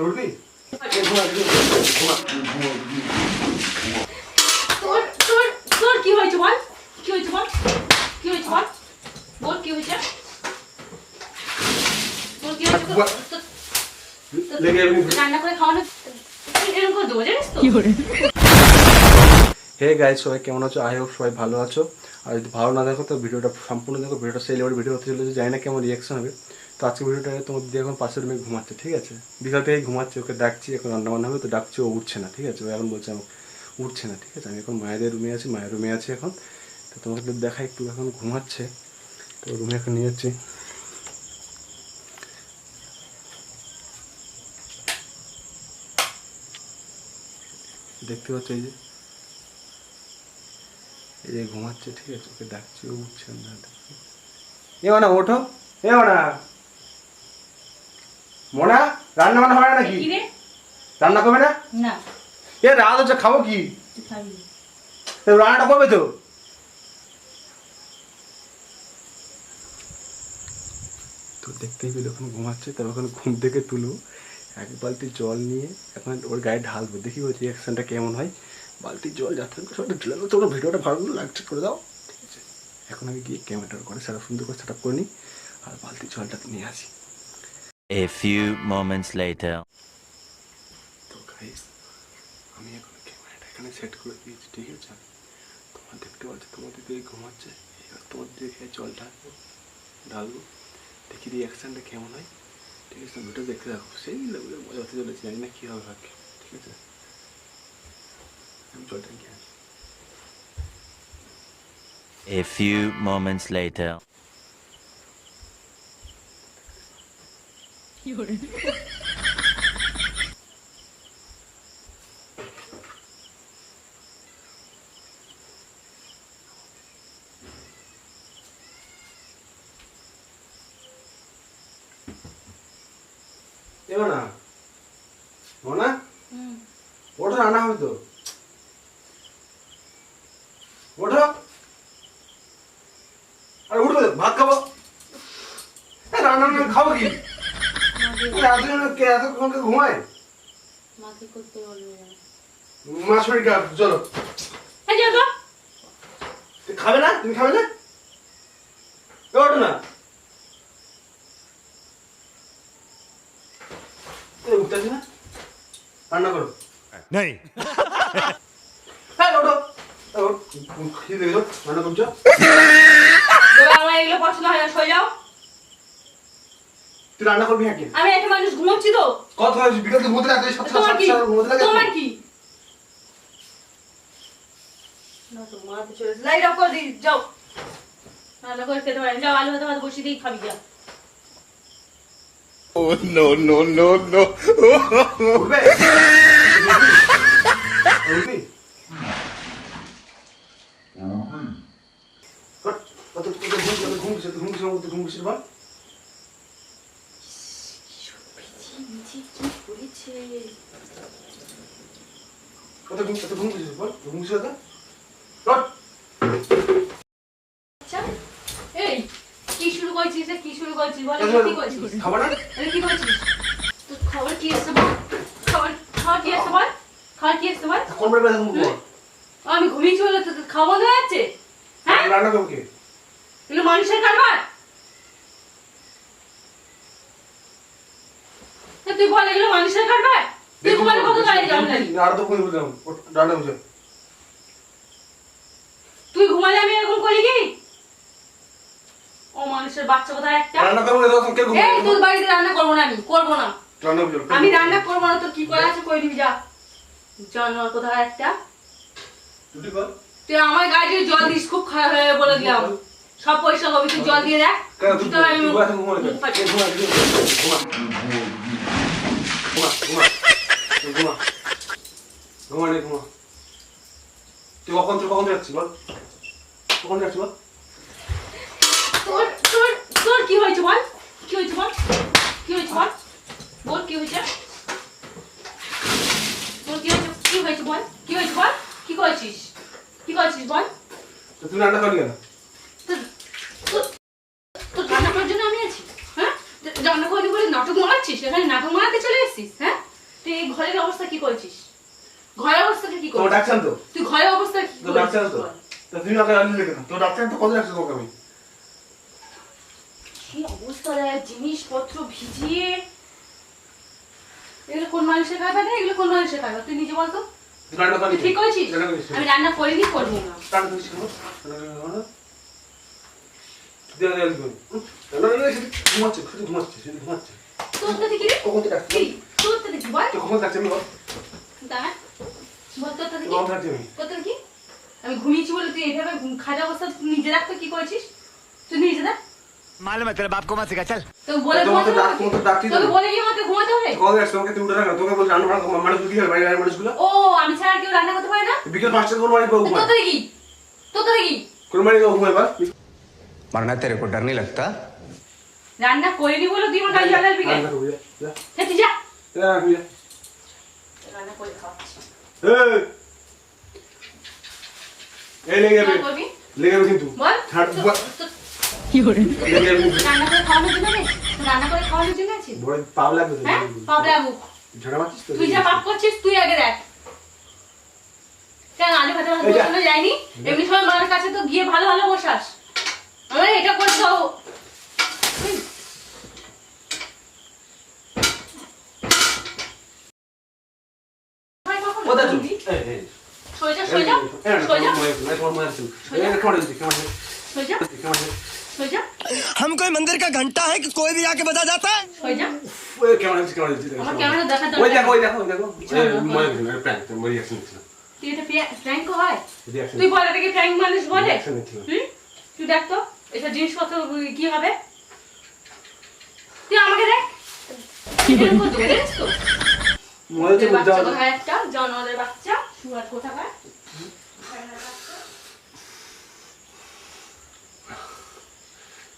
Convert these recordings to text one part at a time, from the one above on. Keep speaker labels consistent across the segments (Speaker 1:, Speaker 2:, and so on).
Speaker 1: উঠবি?
Speaker 2: তোর কি হয়েছে বল? কি হয়েছে বল? কি হয়েছে বল? বল কি হয়েছে? তোর কি হয়েছে? রান্না করে খাওয়ানো এরকম করে দেবো জানিস তো?
Speaker 1: হে গাইস, সবাই কেমন আছো? আই হোপ সবাই ভালো আছো। আর যদি ভালো না দেখো তো ভিডিওটা সম্পূর্ণ দেখো। ভিডিওটা সেই লেভেল ভিডিও হতে চলেছে, জানি না কেমন রিয়াকশন হবে। তো আজকে ভিডিওটা তোমার দিদি এখন পাশের রুমে ঘুমাচ্ছে, ঠিক আছে? বিকাল থেকেই ঘুমাচ্ছে, ওকে ডাকছি, এখন রান্না বান্না হবে তো ডাকছি, ও উঠছে না, ঠিক আছে? ও এখন বলছে আমাকে উঠছে না, ঠিক আছে? আমি এখন মায়েদের রুমে আছি, মায়ের রুমে আছি এখন। তো তোমাকে দেখাই, একটু এখন ঘুমাচ্ছে, তো রুমে এখন নিয়ে যাচ্ছি। দেখতে পাচ্ছ এই যে ঘুমাচ্ছে, ঠিক আছে? ওকে ডাকছি, ও উঠছে না। এ না ওঠো, এ না মোনা, রান্না বান্না হবে না নাকি? রান্না করবে না?
Speaker 2: না।
Speaker 1: এ রাত হচ্ছে, খাবো কি?
Speaker 2: খাবি?
Speaker 1: রান্নাটা করবে তো? তো দেখতেই পেলে ওখানে ঘুমাচ্ছে, তার ওখানে ঘুম থেকে তুলো, এক বালতি জল নিয়ে এখন ওর গায়ে ঢালবো, দেখি ওর রিয়াকশনটা কেমন হয়। বালতি জল যাতে সবাই ঢেলে দেবো। তোমরা ভিডিওটা ভালো লাগছে করে দাও, ঠিক আছে? এখন আমি গিয়ে ক্যামেরাটা করে সেটা সুন্দর করে সেট আপ করে নিই আর বালতি জলটা নিয়ে আসি।
Speaker 3: A few moments later.
Speaker 1: তো গাইস, আমি এখন ক্যামেরাটা এখানে সেট করে দিয়েছি, ঠিক আছে? তোমরা দেখতে পাচ্ছ তোমার দিদি ঘুমাচ্ছে, এবার তোমার দিকে জলটা ঢালবো, দেখি রিয়াকশানটা কেমন হয়, ঠিক আছে? ভিডিও দেখতে থাকো, সেই লেভেলের মজা হতে চলেছে, জানি না কী হবে ভাগ্যে, ঠিক আছে? আমি জলটা নিয়ে আসি।
Speaker 3: A few moments later.
Speaker 1: এবার না মোনা, ওঠো, রান্না হবে তো, ওঠো। আর উঠবে, ভাত খাবো। রান্না খাবো কি? এতক্ষণ ঘুমায়
Speaker 2: মাকে করতে বলবে না।
Speaker 1: মা শরীর খারাপ, চলো। খাবে না? তুমি খাবে না? ওঠো না, উঠতেছি না, রান্না করো।
Speaker 3: नहीं.
Speaker 1: হ্যাঁ ওঠো, খিদে গেল, রান্না করছো।
Speaker 2: আমার এগুলো পছন্দ হয় না, সরে যাও।
Speaker 1: তুই রান্না করবি? হ্যাঁ,
Speaker 2: আমি একটা মানুষ ঘুমোচ্ছি তো।
Speaker 1: কত হয়েছে বিকাল থেকে ঘুমোতে লাগে,
Speaker 2: তোমার কি? তোমার কি? না তো মারতে চলেছে, লাইট অফ করে দিই, যাও। রান্না করে খেতে পারেন, যাও, আলু ভাতে বসিয়ে দিই, খাবি যা।
Speaker 3: Oh no no no no.
Speaker 1: উঠবে? উঠবি? ঘুম কিসের বল? ঘুম কিসের বল? ঘুম কিসের কথা?
Speaker 2: এই কি শুরু করছিস? কি শুরু করছিস বল? কি করছিস?
Speaker 1: খাবার না?
Speaker 2: কি করছিস? তোর খবর কি আছে বল? খাবার কি আছে বল? খাবার কি আছে বল?
Speaker 1: কোন বেলা ঘুম করবো?
Speaker 2: আমি ঘুমিয়ে চলে তো খাওয়া বন্ধ হয়ে যাচ্ছে। হ্যাঁ,
Speaker 1: রান্না করবো কে?
Speaker 2: এগুলো মানুষের কারবার। তুই বল, এগুলো মানুষের কারবার? তুই ঘুমালে কত গাড়ি যাও না?
Speaker 1: আর তো ঘুমিয়ে বললাম, রান্না বুঝে।
Speaker 2: তুই ঘুমালে আমি এরকম করি কি? ও মানুষের বাচ্চা কোথায় একটা।
Speaker 1: রান্না করবো না তখন কে ঘুমাবে?
Speaker 2: এই তোর বাড়িতে রান্না করবো না, আমি করবো না।
Speaker 1: রান্না বুঝে।
Speaker 2: আমি রান্না করবো না, তোর কি করে আছে কই দিবি যা। জানোয়ার কোথায় একটা।
Speaker 1: তুই বল।
Speaker 2: তুই আমার গাড়িতে জল দিস, খুব খারাপ হয়ে বলে দিলাম। সব পয়সা হবে, তুই জল দিয়ে দেখ।
Speaker 1: তুই কখন যাচ্ছিস বল? কখন যাচ্ছিস বল?
Speaker 2: তোর কি হয়েছে বল? কি হয়েছে বল? কি হয়েছে বল? বল কি হয়েছে? তোর কি হয়েছে? কি হয়েছে বল? কি হয়েছে বল? কি করছিস? কি করছিস বল?
Speaker 1: তুমি রান্না করবি কেন?
Speaker 2: তোর রান্না করার জন্য আমি আছি, হ্যাঁ? রান্না করবি বলে নাটক মারাচ্ছিস, এখানে নাটক মারাতে চলে এসেছিস, হ্যাঁ? তুই এই ঘরের অবস্থা কি করেছিস? ঘরের অবস্থাটা কি
Speaker 1: তো
Speaker 2: করেছিস?
Speaker 1: ডাকছেন তো
Speaker 2: তুই ঘরের অবস্থা কি
Speaker 1: তো ডাকছেন তো
Speaker 2: করেছিস?
Speaker 1: তো তুমি আগে আনলে কেন? তো ডাকছেন তো কত রাখছো তোমাকে আমি?
Speaker 2: কি অবস্থা রে, জিনিসপত্র ভিজিয়ে। এগুলো কোন মানুষের কাজ না? এগুলো কোন মানুষের কাজ? তুই নিজে বল তো।
Speaker 1: রান্না
Speaker 2: তুই ঠিক করেছিস?
Speaker 1: রান্না করেছি।
Speaker 2: আমি রান্না করিনি, করবো না।
Speaker 1: রান্না করেছি কেন? রান্না করো না। দেও দেও দেও। রান্না করে শুধু ঘুমাচ্ছে, শুধু ঘুমাচ্ছে, শুধু ঘুমাচ্ছে।
Speaker 2: তোর তো দেখি রে।
Speaker 1: কখন থেকে ডাকছি?
Speaker 2: কি? তোর তো দেখি বল।
Speaker 1: তো কখন ডাকছি আমি বল?
Speaker 2: দাঁড়া। বল তোর তো দেখি।
Speaker 1: কখন ডাকছি আমি?
Speaker 2: তোর তো দেখি। আমি ঘুমিয়েছি বলে তুই এভাবে খাজা অবস্থা তুই নিজে রাখতে কি করেছিস? তুই নিজে দেখ।
Speaker 3: मालूम है तेरे बाप को मत सिखा चल।
Speaker 2: তো বলে
Speaker 1: তোমাকে
Speaker 2: ঘুমাতে
Speaker 1: ডাক
Speaker 2: হবে?
Speaker 1: তোমাকে ডাকছি তো।
Speaker 2: তোকে বলে কি আমাকে ঘুমাতে হবে?
Speaker 1: কখন ডাকছো? তোমাকে তুমি উঠে রাখো। তোকে বল রান্না বান্না মানুষ কি হয় বাইরে মানুষগুলো?
Speaker 2: ও আমি ছাড়া কেউ রান্না করতে পারে না?
Speaker 1: বিকেল 5টার পর মানে বউ
Speaker 2: তোর
Speaker 1: ঘুমায়।
Speaker 2: তো দেখি। তোর তো দেখি।
Speaker 1: কোন মানে বউ ঘুমায় বা?
Speaker 4: मरना तेरे को डर नहीं लगता?
Speaker 2: রান্না করিনি বলে তুই আমার গায়ে জ্বালাল বিকে।
Speaker 1: রান্না করবি যা।
Speaker 2: যা তুই যা।
Speaker 1: যা রাখবি যা।
Speaker 2: রান্না করে খাওয়াচ্ছি।
Speaker 1: এই লেগে যাবে।
Speaker 2: রান্না করবি?
Speaker 1: লেগে যাবে কিন্তু।
Speaker 2: বল।
Speaker 1: ছাড়
Speaker 2: তো-
Speaker 1: বল।
Speaker 2: তো-
Speaker 1: লেগে যাবে কিন্তু।
Speaker 2: রান্না করে খাওয়ানোর জন্য নেই? রান্না করে খাওয়ানোর জন্য আছিস?
Speaker 1: বড় পাপ লাগবে তো।
Speaker 2: হ্যাঁ? পাপ লাগুক।
Speaker 1: ঝাড়া মারছিস তো?
Speaker 2: তুই যা পাপ করছিস তুই আগে দেখ। কেন আলু ভাজা
Speaker 1: এই যা।
Speaker 2: বসানো যায়নি? এমনি সময় মার কাছে তো গিয়ে ভালো ভালো বসাস। আমার এটা করে দাও। ভাই কখন
Speaker 1: কোথায়
Speaker 2: বলবি?
Speaker 1: তুই? এই
Speaker 2: সরে যা, সরে যা, সরে যা,
Speaker 1: তোমার মনে আছে। এই কেমন আছে? কেমন আছে?
Speaker 2: সরে যা,
Speaker 1: কেমন আছে?
Speaker 2: সরে যা,
Speaker 4: हम कोई मंदिर का घंटा है कि कोई भी आके बजा जाता है?
Speaker 2: সরে যা।
Speaker 1: ওই কেমন আছে? কেমন আছে?
Speaker 2: আমার ক্যামেরা দেখার
Speaker 1: ওই
Speaker 2: দরকার
Speaker 1: দেখো,
Speaker 2: নেই।
Speaker 1: ওই দেখো, ওই দেখো। মনে আছে প্র্যাঙ্ক তোমার রিঅ্যাকশন ছিল।
Speaker 2: তুই এটা প্র্যাঙ্ক হয়?
Speaker 1: রিঅ্যাকশন।
Speaker 2: তুই বল এটাকে প্র্যাঙ্ক মানুষ বলে?
Speaker 1: রিঅ্যাকশন ছিল।
Speaker 2: তুই দেখ তো এটা জিনিসপত্র কি হবে? তুই আমাকে দেখ। এরকম করতে পারিস তো?
Speaker 1: মনে হচ্ছে
Speaker 2: বাচ্চা
Speaker 1: বুঝতে
Speaker 2: কোথায় একটা জানোয়ারের বাচ্চা শুয়ার কোথাকার।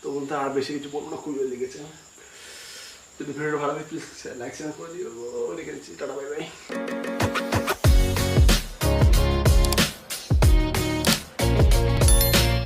Speaker 1: তো বলতে আর বেশি কিছু বলবো না, খুবই লেগেছে। যদি ভিডিওটা ভালো লাগে প্লিজ লাইক শেয়ার করে দিও। রেখে দিচ্ছি, টাটা বাই বাই।